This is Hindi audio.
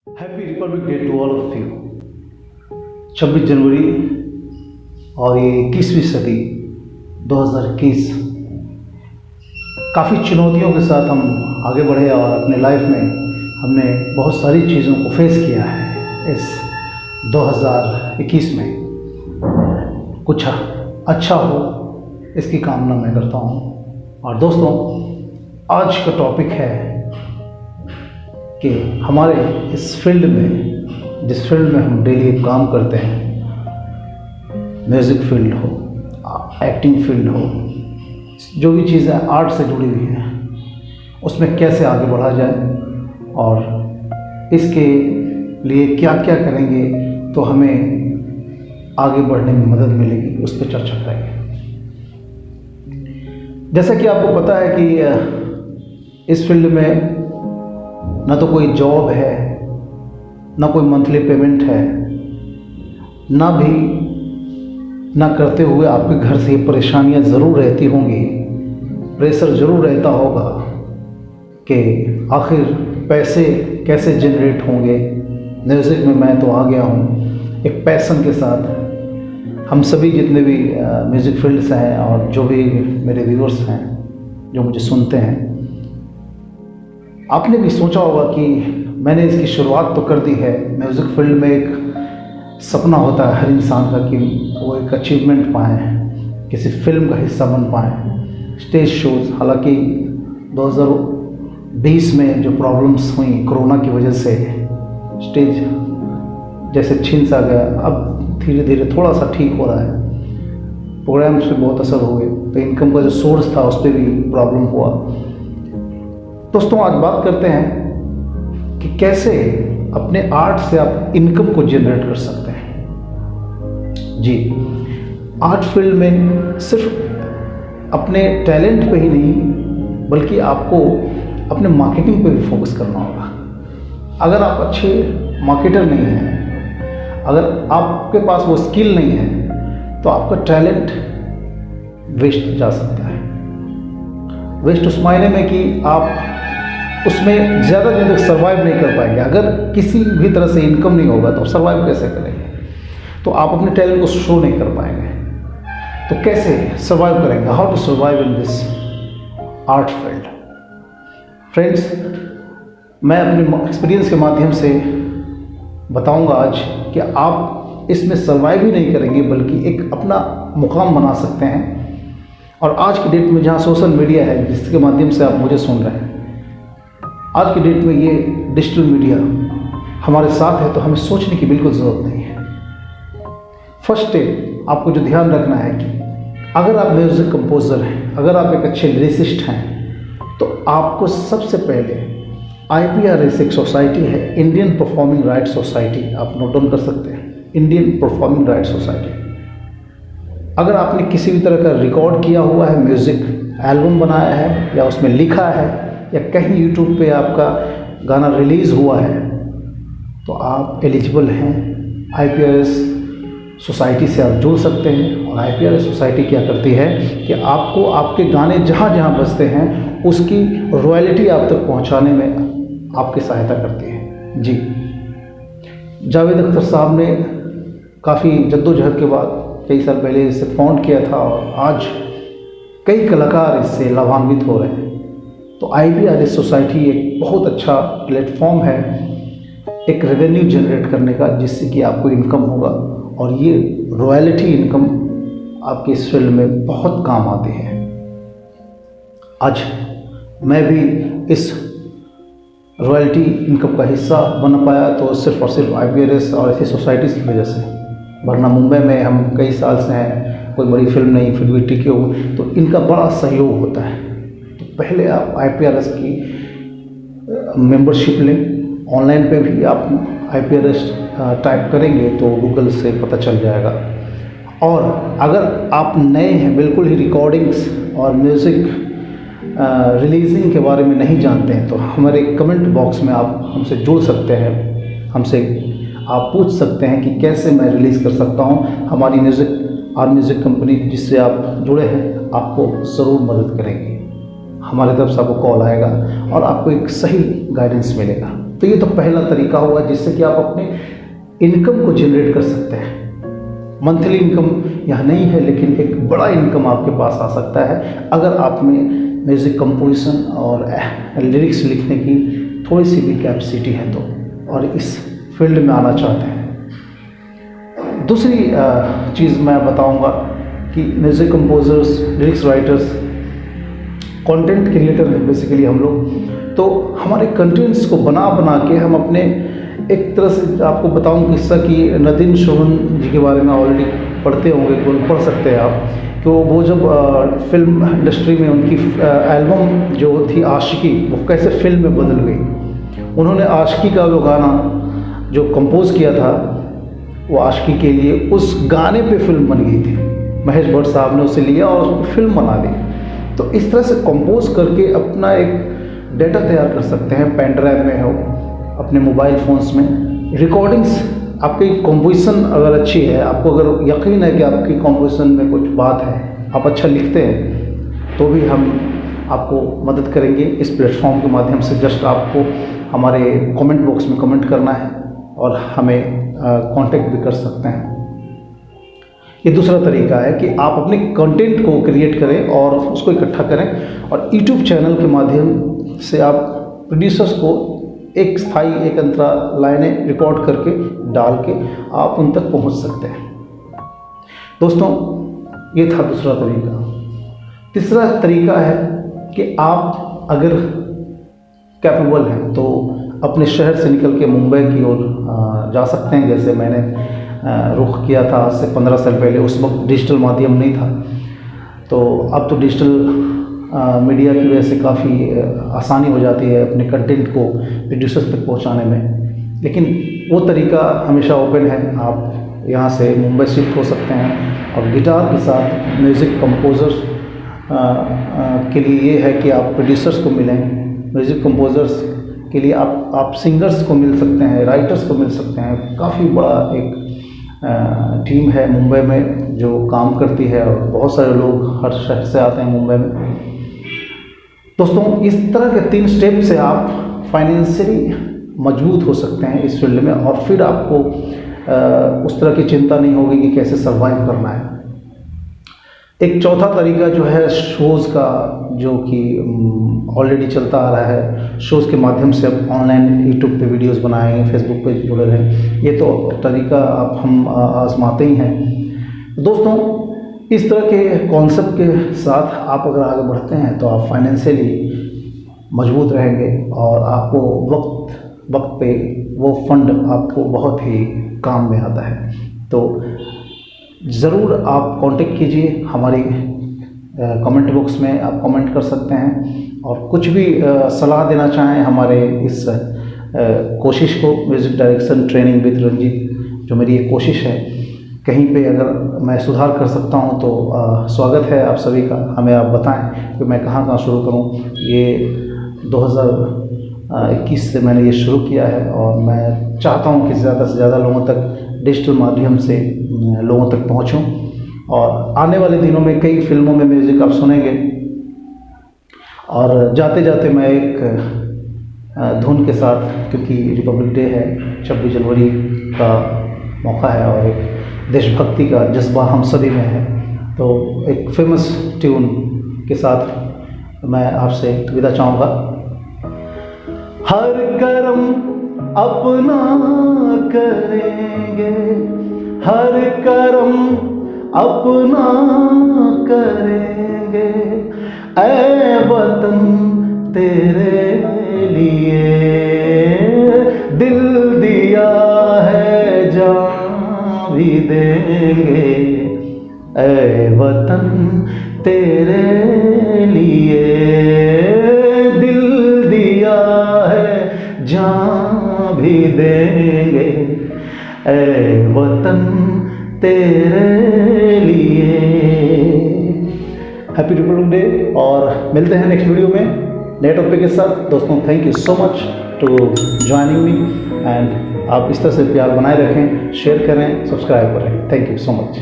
Happy Republic day to all of you. 26 जनवरी और ये 21वीं सदी 2021 काफ़ी चुनौतियों के साथ हम आगे बढ़े और अपने लाइफ में हमने बहुत सारी चीज़ों को फेस किया है। इस 2021 में कुछ अच्छा हो इसकी कामना मैं करता हूँ। और दोस्तों, आज का टॉपिक है कि हमारे इस फील्ड में, जिस फील्ड में हम डेली काम करते हैं, म्यूज़िक फील्ड हो, एक्टिंग फील्ड हो, जो भी चीज़ें आर्ट से जुड़ी हुई हैं, उसमें कैसे आगे बढ़ा जाए और इसके लिए क्या क्या करेंगे तो हमें आगे बढ़ने में मदद मिलेगी, उस पर चर्चा करेंगे। जैसा कि आपको पता है कि इस फील्ड में ना तो कोई जॉब है, ना कोई मंथली पेमेंट है, ना करते हुए आपके घर से परेशानियां ज़रूर रहती होंगी, प्रेशर ज़रूर रहता होगा कि आखिर पैसे कैसे जनरेट होंगे। म्यूज़िक में मैं तो आ गया हूँ एक पैसन के साथ। हम सभी जितने भी म्यूज़िक फील्ड से हैं और जो भी मेरे व्यूअर्स हैं जो मुझे सुनते हैं, आपने भी सोचा होगा कि मैंने इसकी शुरुआत तो कर दी है। म्यूज़िक फील्ड में एक सपना होता है हर इंसान का कि वो एक अचीवमेंट पाएँ, किसी फिल्म का हिस्सा बन पाएँ, स्टेज शोज़। हालांकि 2020 में जो प्रॉब्लम्स हुई कोरोना की वजह से, स्टेज जैसे छीन सा गया, अब धीरे धीरे थोड़ा सा ठीक हो रहा है। प्रोग्राम्स पे बहुत असर हुए, तो इनकम का जो सोर्स था उस पर भी प्रॉब्लम हुआ। दोस्तों, आज बात करते हैं कि कैसे अपने आर्ट से आप इनकम को जनरेट कर सकते हैं। जी, आर्ट फील्ड में सिर्फ अपने टैलेंट पे ही नहीं, बल्कि आपको अपने मार्केटिंग पे भी फोकस करना होगा। अगर आप अच्छे मार्केटर नहीं हैं, अगर आपके पास वो स्किल नहीं है, तो आपका टैलेंट वेस्ट जा सकता है। वेस्ट उस मायने में कि आप उसमें ज़्यादा दिन तक सर्वाइव नहीं कर पाएंगे। अगर किसी भी तरह से इनकम नहीं होगा तो सर्वाइव कैसे करेंगे? तो आप अपने टैलेंट को शो नहीं कर पाएंगे। तो कैसे सर्वाइव करेंगे? How to survive in this art field? Friends, मैं अपने एक्सपीरियंस के माध्यम से बताऊंगा आज कि आप इसमें सर्वाइव ही नहीं करेंगे, बल्कि एक अपना मुकाम बना सकते हैं। और आज की डेट में जहाँ सोशल मीडिया है, जिसके माध्यम से आप मुझे सुन रहे हैं, आज की डेट में ये डिजिटल मीडिया हमारे साथ है, तो हमें सोचने की बिल्कुल ज़रूरत नहीं है। फर्स्ट स्टेप आपको जो ध्यान रखना है कि अगर आप म्यूज़िक कंपोज़र हैं, अगर आप एक अच्छे लिरिसिस्ट हैं, तो आपको सबसे पहले IPRS एक सोसाइटी है, इंडियन परफॉर्मिंग राइट्स सोसाइटी, आप नोट डाउन कर सकते हैं, इंडियन परफॉर्मिंग राइट्स सोसाइटी। अगर आपने किसी भी तरह का रिकॉर्ड किया हुआ है, म्यूज़िक एल्बम बनाया है, या उसमें लिखा है, या कहीं यूट्यूब पे आपका गाना रिलीज़ हुआ है, तो आप एलिजिबल हैं। IPRS सोसाइटी से आप जुड़ सकते हैं। और IPRS सोसाइटी क्या करती है कि आपको आपके गाने जहाँ जहाँ बजते हैं उसकी रॉयल्टी आप तक पहुँचाने में आपकी सहायता करती है। जी, जावेद अख्तर साहब ने काफ़ी जद्दोजहद के बाद कई साल पहले इसे फाउंड किया था, और आज कई कलाकार इससे लाभान्वित हो रहे हैं। तो IPRS सोसाइटी एक बहुत अच्छा प्लेटफॉर्म है एक रेवेन्यू जनरेट करने का, जिससे कि आपको इनकम होगा। और ये रॉयल्टी इनकम आपके इस फील्ड में बहुत काम आती है। आज मैं भी इस रॉयल्टी इनकम का हिस्सा बन पाया तो सिर्फ और सिर्फ IPRS और ऐसी सोसाइटीज़ की वजह से। वरना मुंबई में हम कई साल से हैं, कोई बड़ी फिल्म नहीं, फिर भी टिके हुए, तो इनका बड़ा सहयोग होता है। तो पहले आप IPRS की मेंबरशिप लें। ऑनलाइन पे भी आप IPRS टाइप करेंगे तो गूगल से पता चल जाएगा। और अगर आप नए हैं, बिल्कुल ही रिकॉर्डिंग्स और म्यूज़िक रिलीजिंग के बारे में नहीं जानते हैं, तो हमारे कमेंट बॉक्स में आप हमसे जुड़ सकते हैं। हमसे आप पूछ सकते हैं कि कैसे मैं रिलीज़ कर सकता हूं। हमारी म्यूज़िक कंपनी जिससे आप जुड़े हैं आपको ज़रूर मदद करेंगी। हमारी तरफ से आपको कॉल आएगा और आपको एक सही गाइडेंस मिलेगा। तो ये तो पहला तरीका होगा जिससे कि आप अपने इनकम को जनरेट कर सकते हैं। मंथली इनकम यहाँ नहीं है, लेकिन एक बड़ा इनकम आपके पास आ सकता है अगर आप में म्यूज़िक कंपोजिशन और लिरिक्स लिखने की थोड़ी सी भी कैपेसिटी है तो, और इस फील्ड में आना चाहते हैं। दूसरी चीज़ मैं बताऊंगा कि music composers, lyrics writers, content creator हैं बेसिकली हम लोग। तो हमारे कंटेंट्स को बना बना के हम अपने, एक तरह से आपको बताऊं किस्सा कि नदीम श्रवण जी के बारे में ऑलरेडी पढ़ते होंगे, पढ़ सकते हैं आप। तो वो जब फिल्म इंडस्ट्री में उनकी एल्बम जो थी आशिकी, वो कैसे फिल्म में बदल गई। उन्होंने आशिकी का वो गाना जो कंपोज किया था, वो आशिकी के लिए उस गाने पे फिल्म बन गई थी। महेश भट्ट साहब ने उसे लिया और उसको फिल्म बना दी। तो इस तरह से कंपोज करके अपना एक डेटा तैयार कर सकते हैं, पेन ड्राइव में हो, अपने मोबाइल फ़ोन्स में। रिकॉर्डिंग्स, आपकी कंपोजिशन अगर अच्छी है, आपको अगर यकीन है कि आपकी कंपोजिशन में कुछ बात है, आप अच्छा लिखते हैं, तो भी हम आपको मदद करेंगे इस प्लेटफॉर्म के माध्यम से। जस्ट आपको हमारे कमेंट बॉक्स में कमेंट करना है और हमें कांटेक्ट भी कर सकते हैं। ये दूसरा तरीका है कि आप अपने कंटेंट को क्रिएट करें और उसको इकट्ठा करें, और यूट्यूब चैनल के माध्यम से आप प्रोड्यूसर्स को एक स्थायी, एक अंतरा लाइनें रिकॉर्ड करके डाल के आप उन तक पहुंच सकते हैं। दोस्तों, ये था दूसरा तरीका। तीसरा तरीका है कि आप अगर कैपेबल हैं तो अपने शहर से निकल के मुंबई की ओर जा सकते हैं। जैसे मैंने रुख किया था आज से 15 साल पहले। उस वक्त डिजिटल माध्यम नहीं था, तो अब तो डिजिटल मीडिया की वजह से काफ़ी आसानी हो जाती है अपने कंटेंट को प्रोड्यूसर्स तक पहुंचाने में। लेकिन वो तरीका हमेशा ओपन है। आप यहाँ से मुंबई शिफ्ट हो सकते हैं और गिटार के साथ म्यूज़िक कंपोजर्स के लिए ये है कि आप प्रोड्यूसर्स को मिलें। म्यूज़िक कंपोजर्स के लिए आप सिंगर्स को मिल सकते हैं, राइटर्स को मिल सकते हैं। काफ़ी बड़ा एक टीम है मुंबई में जो काम करती है, और बहुत सारे लोग हर शहर से आते हैं मुंबई में। दोस्तों, इस तरह के 3 स्टेप से आप फाइनेंशियली मजबूत हो सकते हैं इस फील्ड में, और फिर आपको उस तरह की चिंता नहीं होगी कि कैसे सर्वाइव करना है। एक चौथा तरीका जो है शोज़ का, जो कि ऑलरेडी चलता आ रहा है। शोज़ के माध्यम से अब ऑनलाइन यूट्यूब पे वीडियोस बनाएं, फेसबुक पे जुड़े रहें। ये तो तरीका आप हम आजमाते ही हैं। दोस्तों, इस तरह के कॉन्सेप्ट के साथ आप अगर आगे बढ़ते हैं तो आप फाइनेंशियली मजबूत रहेंगे, और आपको वक्त पे वो फंड आपको बहुत ही काम में आता है। तो ज़रूर आप कांटेक्ट कीजिए, हमारी कमेंट बॉक्स में आप कमेंट कर सकते हैं, और कुछ भी सलाह देना चाहें हमारे इस कोशिश को, music direction training with Ranjit, जो मेरी एक कोशिश है, कहीं पे अगर मैं सुधार कर सकता हूं तो स्वागत है आप सभी का। हमें आप बताएं कि मैं कहाँ शुरू करूं। ये 2021 से मैंने ये शुरू किया है, और मैं चाहता हूं कि ज़्यादा से ज़्यादा लोगों तक डिजिटल माध्यम से लोगों तक पहुंचूं, और आने वाले दिनों में कई फिल्मों में म्यूज़िक आप सुनेंगे। और जाते जाते मैं एक धुन के साथ, क्योंकि रिपब्लिक डे है, 26 जनवरी का मौका है और एक देशभक्ति का जज्बा हम सभी में है, तो एक फेमस ट्यून के साथ मैं आपसे विदा चाहूँगा। हर कर्म अपना करेंगे, हर कर्म अपना करेंगे, ऐ वतन तेरे लिए दिल दिया है, जान भी देंगे, ऐ वतन तेरे लिए दिल दिया है, जान भी देंगे, ऐ वतन तेरे लिए। हैप्पी रिपब्लिक डे, और मिलते हैं नेक्स्ट वीडियो में नए टॉपिक के साथ। दोस्तों, thank you so much to joining me, and आप इस तरह से प्यार बनाए रखें, शेयर करें, सब्सक्राइब करें। Thank you so much.